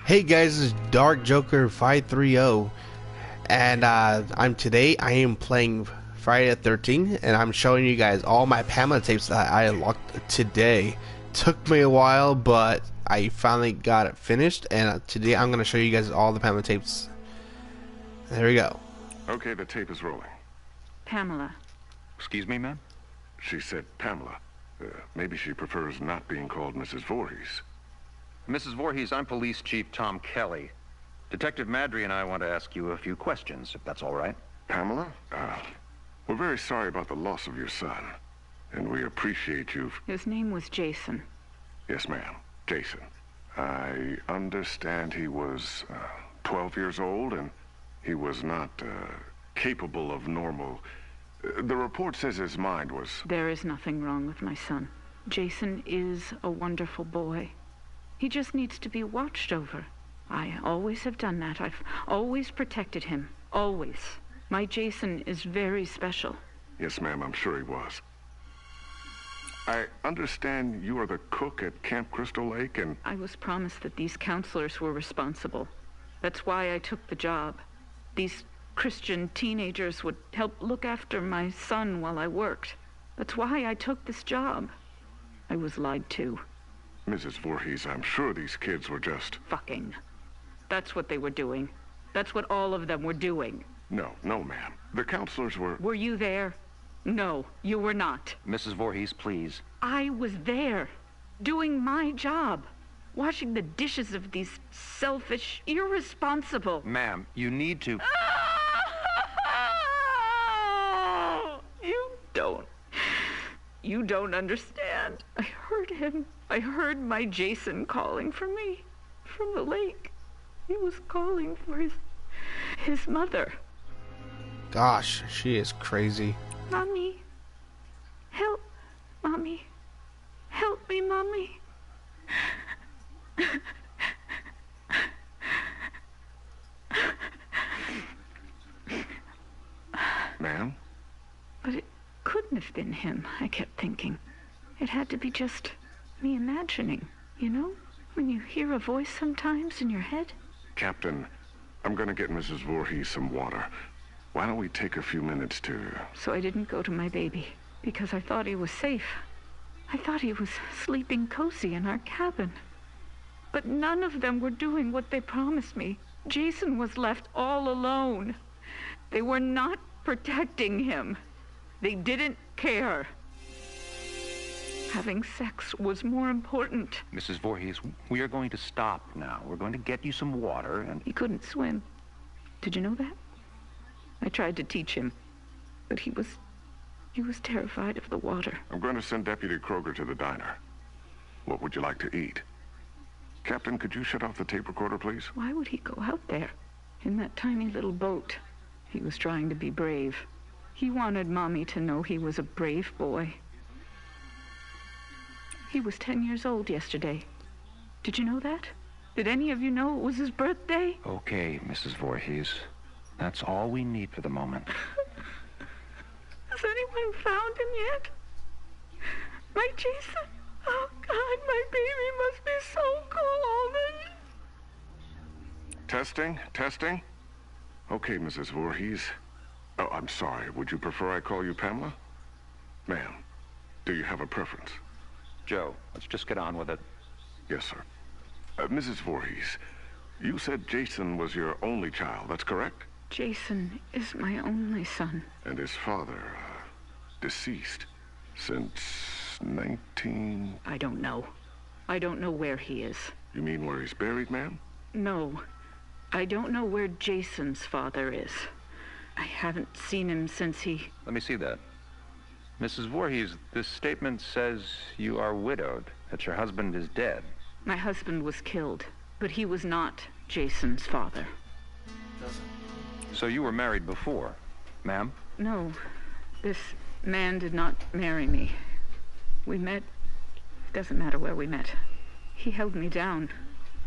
Hey guys, this is Dark Joker 530, and I am playing Friday the 13th, and I'm showing you guys all my Pamela tapes that I unlocked today. Took me a while, but I finally got it finished, and today I'm going to show you guys all the Pamela tapes. There we go. Okay, the tape is rolling. Pamela. Excuse me, ma'am? She said Pamela. Maybe she prefers not being called Mrs. Voorhees. Mrs. Voorhees, I'm Police Chief Tom Kelly. Detective Madry and I want to ask you a few questions, if that's all right. Pamela, we're very sorry about the loss of your son, and we appreciate you. His name was Jason. Yes, ma'am. Jason. I understand he was 12 years old, and he was not capable of normal. The report says his mind was... There is nothing wrong with my son. Jason is a wonderful boy. He just needs to be watched over. I always have done that. I've always protected him. Always. My Jason is very special. Yes, ma'am, I'm sure he was. I understand you are the cook at Camp Crystal Lake, and... I was promised that these counselors were responsible. That's why I took the job. These Christian teenagers would help look after my son while I worked. That's why I took this job. I was lied to. Mrs. Voorhees, I'm sure these kids were just... Fucking. That's what they were doing. That's what all of them were doing. No, ma'am. The counselors were... Were you there? No, you were not. Mrs. Voorhees, please. I was there, doing my job, washing the dishes of these selfish, irresponsible... Ma'am, you need to... You don't understand. I heard him. I heard my Jason calling for me from the lake. He was calling for his mother. Gosh, she is crazy. Mommy. Help, Mommy. Help me, Mommy. Ma'am? But it couldn't have been him, I kept thinking. It had to be just me imagining, you know? When you hear a voice sometimes in your head. Captain, I'm gonna get Mrs. Voorhees some water. Why don't we take a few minutes to... So I didn't go to my baby, because I thought he was safe. I thought he was sleeping cozy in our cabin. But none of them were doing what they promised me. Jason was left all alone. They were not protecting him. They didn't care. Having sex was more important. Mrs. Voorhees, we are going to stop now. We're going to get you some water and... He couldn't swim. Did you know that? I tried to teach him, but he was terrified of the water. I'm going to send Deputy Kroger to the diner. What would you like to eat? Captain, could you shut off the tape recorder, please? Why would he go out there in that tiny little boat? He was trying to be brave. He wanted Mommy to know he was a brave boy. He was 10 years old yesterday. Did you know that? Did any of you know it was his birthday? Okay, Mrs. Voorhees. That's all we need for the moment. Has anyone found him yet? My Jason? Oh, God, my baby must be so cold. Testing. Okay, Mrs. Voorhees. Oh, I'm sorry. Would you prefer I call you Pamela? Ma'am, do you have a preference? Joe, let's just get on with it. Yes, sir. Mrs. Voorhees, you said Jason was your only child, that's correct? Jason is my only son. And his father, deceased since 19... I don't know. I don't know where he is. You mean where he's buried, ma'am? No. I don't know where Jason's father is. I haven't seen him since he... Let me see that. Mrs. Voorhees, this statement says you are widowed, that your husband is dead. My husband was killed, but he was not Jason's father. So you were married before, ma'am? No, this man did not marry me. We met... Doesn't matter where we met. He held me down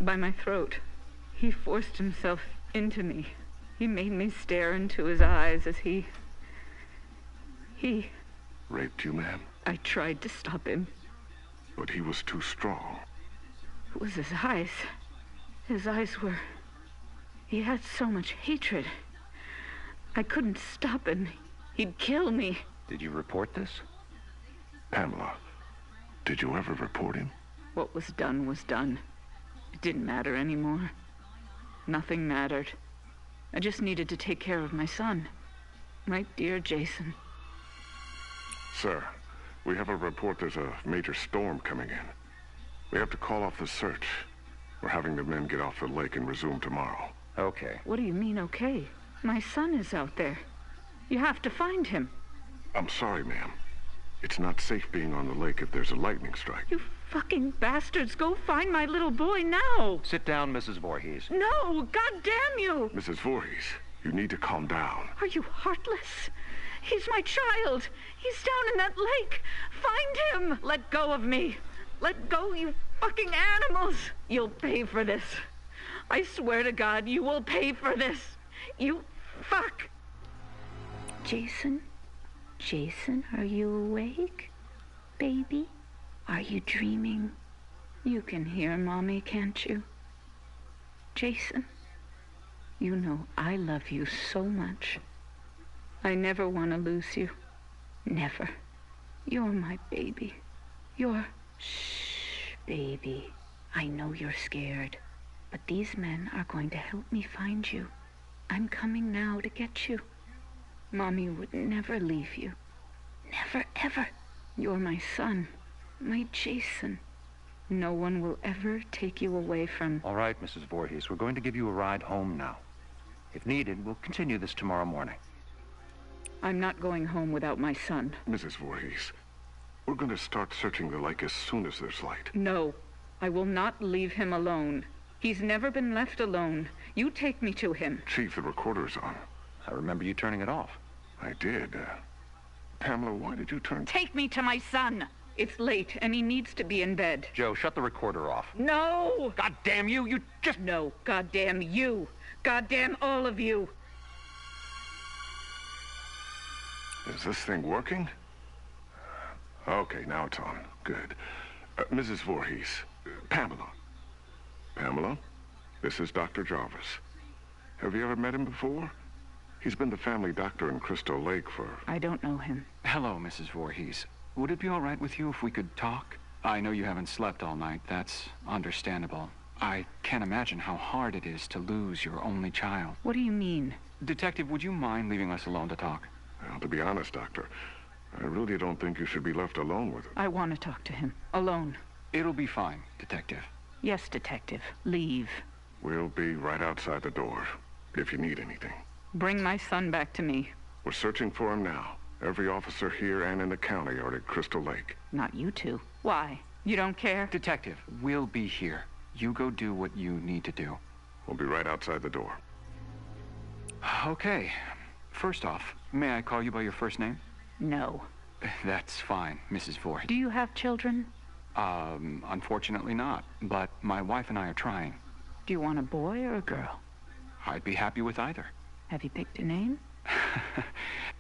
by my throat. He forced himself into me. He made me stare into his eyes as he... Raped you, ma'am? I tried to stop him. But he was too strong. It was his eyes. His eyes were... He had so much hatred. I couldn't stop him. He'd kill me. Did you report this? Pamela, did you ever report him? What was done. It didn't matter anymore. Nothing mattered. I just needed to take care of my son. My dear Jason. Sir, we have a report there's a major storm coming in. We have to call off the search. We're having the men get off the lake and resume tomorrow. Okay. What do you mean, okay? My son is out there. You have to find him. I'm sorry, ma'am. It's not safe being on the lake if there's a lightning strike. You fucking bastards, go find my little boy now! Sit down, Mrs. Voorhees. No, God damn you! Mrs. Voorhees, you need to calm down. Are you heartless? He's my child. He's down in that lake. Find him! Let go of me. Let go, you fucking animals! You'll pay for this. I swear to God, you will pay for this. You fuck! Jason? Jason, are you awake? Baby? Are you dreaming? You can hear Mommy, can't you? Jason, you know I love you so much. I never want to lose you. Never. You're my baby. You're... Shh, baby. I know you're scared, but these men are going to help me find you. I'm coming now to get you. Mommy would never leave you. Never, ever. You're my son, my Jason. No one will ever take you away from... All right, Mrs. Voorhees, we're going to give you a ride home now. If needed, we'll continue this tomorrow morning. I'm not going home without my son. Mrs. Voorhees, we're going to start searching the lake as soon as there's light. No, I will not leave him alone. He's never been left alone. You take me to him. Chief, the recorder's on. I remember you turning it off. I did. Pamela, why did you turn... Take me to my son. It's late, and he needs to be in bed. Joe, shut the recorder off. No! God damn you! You just... No, goddamn you. Goddamn all of you. Is this thing working? Okay, now it's on. Good. Mrs. Voorhees. Pamela. Pamela, this is Dr. Jarvis. Have you ever met him before? He's been the family doctor in Crystal Lake for... I don't know him. Hello, Mrs. Voorhees. Would it be all right with you if we could talk? I know you haven't slept all night. That's understandable. I can't imagine how hard it is to lose your only child. What do you mean? Detective, would you mind leaving us alone to talk? Well, to be honest, Doctor, I really don't think you should be left alone with him. I want to talk to him. Alone. It'll be fine, Detective. Yes, Detective. Leave. We'll be right outside the door, if you need anything. Bring my son back to me. We're searching for him now. Every officer here and in the county are at Crystal Lake. Not you two. Why? You don't care? Detective, we'll be here. You go do what you need to do. We'll be right outside the door. Okay. First off, may I call you by your first name? No. That's fine, Mrs. Voorhees. Do you have children? Unfortunately not. But my wife and I are trying. Do you want a boy or a girl? I'd be happy with either. Have you picked a name?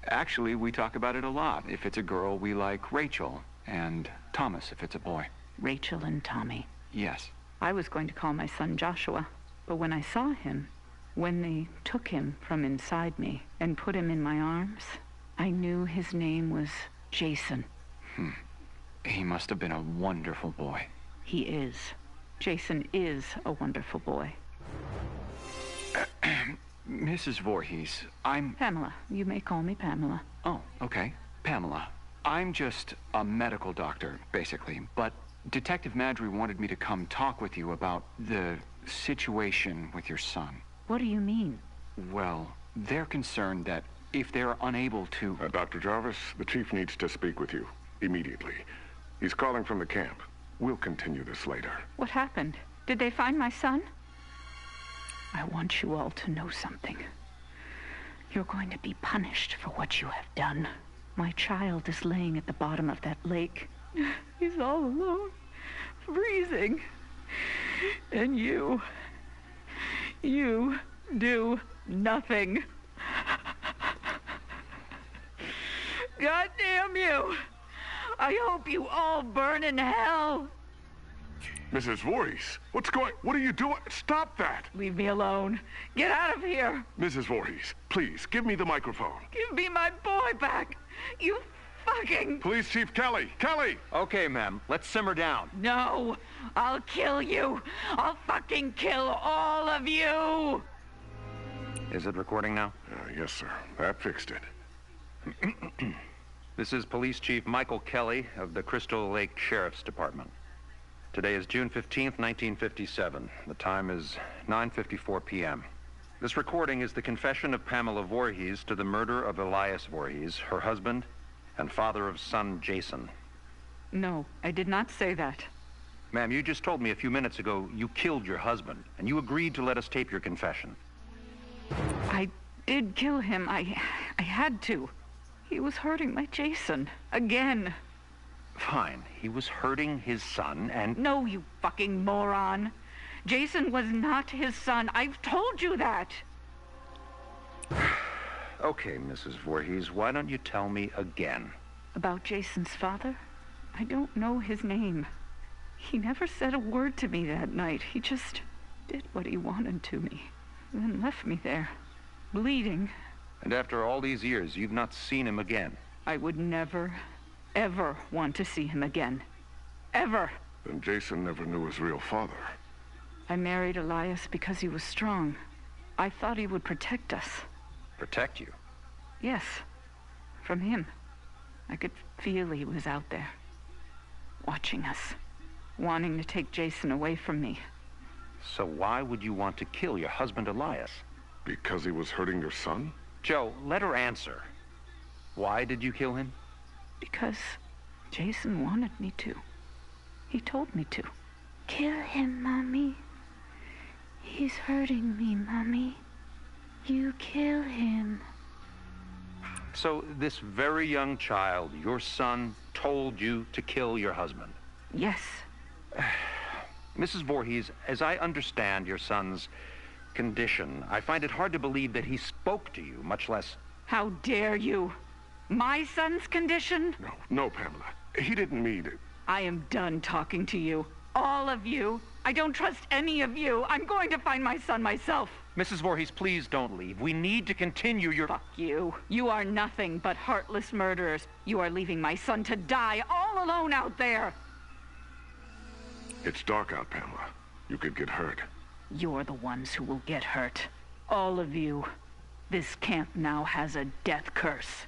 Actually, we talk about it a lot. If it's a girl, we like Rachel, and Thomas if it's a boy. Rachel and Tommy. Yes. I was going to call my son Joshua, but when I saw him, when they took him from inside me and put him in my arms, I knew his name was Jason. He must have been a wonderful boy. He is. Jason is a wonderful boy. Mrs. Voorhees, I'm... Pamela. You may call me Pamela. Oh, okay. Pamela. I'm just a medical doctor, basically, but Detective Madry wanted me to come talk with you about the situation with your son. What do you mean? Well, they're concerned that if they're unable to... Dr. Jarvis, the chief needs to speak with you immediately. He's calling from the camp. We'll continue this later. What happened? Did they find my son? I want you all to know something. You're going to be punished for what you have done. My child is laying at the bottom of that lake. He's all alone, freezing. And you do nothing. God damn you! I hope you all burn in hell! Mrs. Voorhees, what are you doing? Stop that! Leave me alone. Get out of here. Mrs. Voorhees, please, give me the microphone. Give me my boy back. You fucking... Police Chief Kelly! Kelly! Okay, ma'am, let's simmer down. No, I'll kill you. I'll fucking kill all of you. Is it recording now? Yes, sir. That fixed it. This is Police Chief Michael Kelly of the Crystal Lake Sheriff's Department. Today is June 15th, 1957. The time is 9:54 p.m. This recording is the confession of Pamela Voorhees to the murder of Elias Voorhees, her husband, and father of son Jason. No, I did not say that. Ma'am, you just told me a few minutes ago you killed your husband, and you agreed to let us tape your confession. I did kill him. I had to. He was hurting my Jason. Again. Fine. He was hurting his son, and... No, you fucking moron. Jason was not his son. I've told you that. Okay, Mrs. Voorhees, why don't you tell me again? About Jason's father? I don't know his name. He never said a word to me that night. He just did what he wanted to me. And then left me there, bleeding. And after all these years, you've not seen him again? I would never, ever want to see him again. Ever. Then Jason never knew his real father. I married Elias because he was strong. I thought he would protect us. Protect you? Yes. From him. I could feel he was out there. Watching us. Wanting to take Jason away from me. So why would you want to kill your husband, Elias? Because he was hurting your son? Joe, let her answer. Why did you kill him? Because Jason wanted me to. He told me to. Kill him, Mommy. He's hurting me, Mommy. You kill him. So this very young child, your son, told you to kill your husband? Yes. Mrs. Voorhees, as I understand your son's condition, I find it hard to believe that he spoke to you, much less... How dare you? My son's condition? No, Pamela. He didn't mean it. I am done talking to you. All of you. I don't trust any of you. I'm going to find my son myself. Mrs. Voorhees, please don't leave. We need to continue your... Fuck you. You are nothing but heartless murderers. You are leaving my son to die all alone out there. It's dark out, Pamela. You could get hurt. You're the ones who will get hurt. All of you. This camp now has a death curse.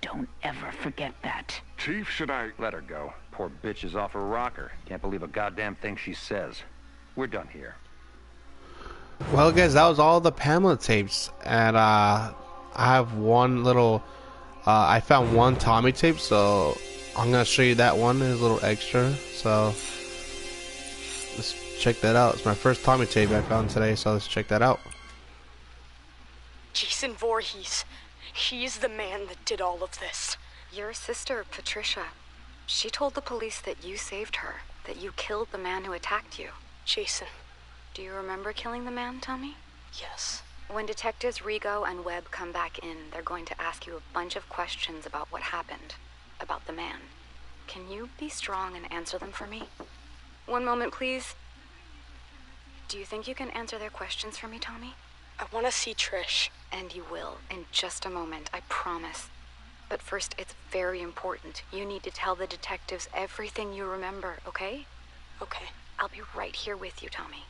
Don't ever forget that. Chief, should I... Let her go. Poor bitch is off her rocker. Can't believe a goddamn thing she says. We're done here. Well, guys, that was all the Pamela tapes, and I have one little. I found one Tommy tape, so I'm gonna show you that one. There's a little extra, so let's check that out. It's my first Tommy tape I found today, so let's check that out. Jason Voorhees. He is the man that did all of this. Your sister, Patricia, she told the police that you saved her, that you killed the man who attacked you. Jason. Do you remember killing the man, Tommy? Yes. When detectives Rigo and Webb come back in, they're going to ask you a bunch of questions about what happened, about the man. Can you be strong and answer them for me? One moment, please. Do you think you can answer their questions for me, Tommy? I want to see Trish. And you will, in just a moment, I promise. But first, it's very important. You need to tell the detectives everything you remember, okay? Okay. I'll be right here with you, Tommy.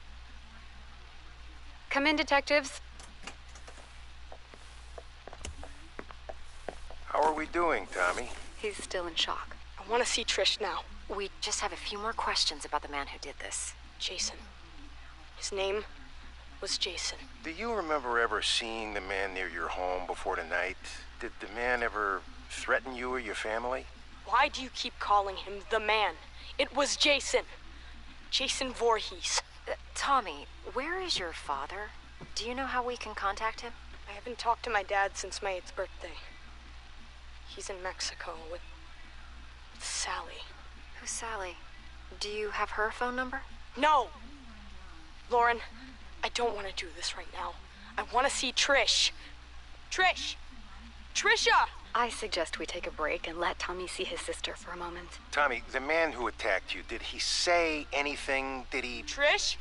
Come in, detectives. How are we doing, Tommy? He's still in shock. I want to see Trish now. We just have a few more questions about the man who did this. Jason. His name was Jason. Do you remember ever seeing the man near your home before tonight? Did the man ever threaten you or your family? Why do you keep calling him the man? It was Jason. Jason Voorhees. Tommy, where is your father? Do you know how we can contact him? I haven't talked to my dad since my 8th birthday. He's in Mexico with Sally. Who's Sally? Do you have her phone number? No! Lauren, I don't want to do this right now. I want to see Trish. Trish! Trisha! I suggest we take a break and let Tommy see his sister for a moment. Tommy, the man who attacked you, did he say anything? Did he... Trish?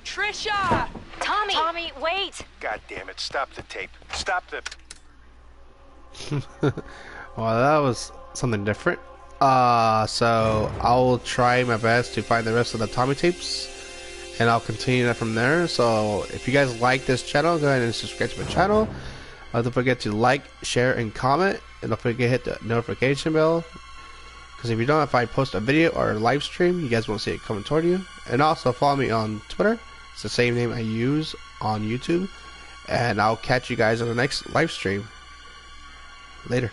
Trisha! Tommy! Tommy, wait! God damn it, stop the tape. Stop the... Well, that was something different. So I'll try my best to find the rest of the Tommy tapes, and I'll continue that from there. So if you guys like this channel, go ahead and subscribe to my channel. Don't forget to like, share, and comment, and don't forget to hit the notification bell, because if you don't, if I post a video or a live stream, you guys won't see it coming toward you. And also follow me on Twitter. It's the same name I use on YouTube, and I'll catch you guys on the next live stream. Later.